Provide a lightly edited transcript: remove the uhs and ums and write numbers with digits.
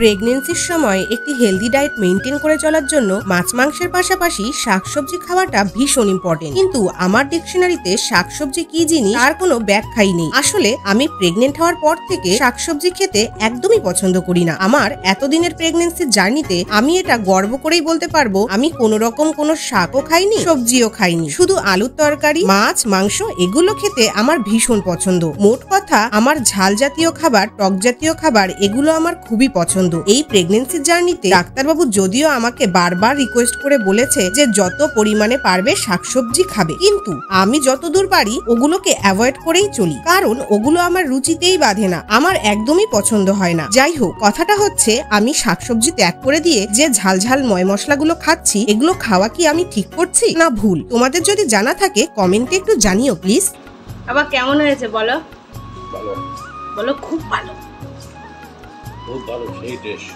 প্রেগন্যান্সির সময় একটি healthy diet maintain করে চলার জন্য মাছ মাংসের পাশাপাশি শাকসবজি খাওয়াটা ভীষণ ইম্পর্টেন্ট। কিন্তু আমার ডিকশনারিতে শাকসবজি কি জিনিস তার কোনো ব্যাখ্যাই নেই। আসলে আমি প্রেগনেন্ট হওয়ার পর থেকে শাকসবজি খেতে একদমই পছন্দ করি না। আমার এতদিনের প্রেগন্যান্সির জার্নিতে আমি এটা গর্ব করেই বলতে পারবো আমি কোনো রকম কোনো শাকও খাইনি, সবজিও খাইনি। শুধু আলুর তরকারি, মাছ, মাংস এগুলো খেতে আমার ভীষণ পছন্দ। মোট কথা আমার ঝাল জাতীয় খাবার, টক জাতীয় খাবার এগুলো আমার খুবই পছন্দ। এই প্রেগন্যান্সি জার্নিতে ডাক্তারবাবু যদিও আমাকে বারবার রিকোয়েস্ট করে বলেছে যে যত পরিমাণে পারবে শাকসবজি খাবে, কিন্তু আমি যতদূর পারি ওগুলোকে অ্যাভয়েড করেই চলি, কারণ ওগুলো আমার রুচিতেই বাধে না, আমার একদমই পছন্দ হয় না। যাই হোক, কথাটা হচ্ছে আমি শাকসবজি ত্যাগ করে দিয়ে যে ঝাল ঝাল ময় মশলাগুলো খাচ্ছি, এগুলো খাওয়া কি আমি ঠিক করছি না ভুল? তোমাদের যদি জানা থাকে কমেন্টে একটু জানিও প্লিজ। আবার কেমন হয়েছে বলো? ভালো, বলো খুব ভালো, খুব ভালো, সেই টেস্ট।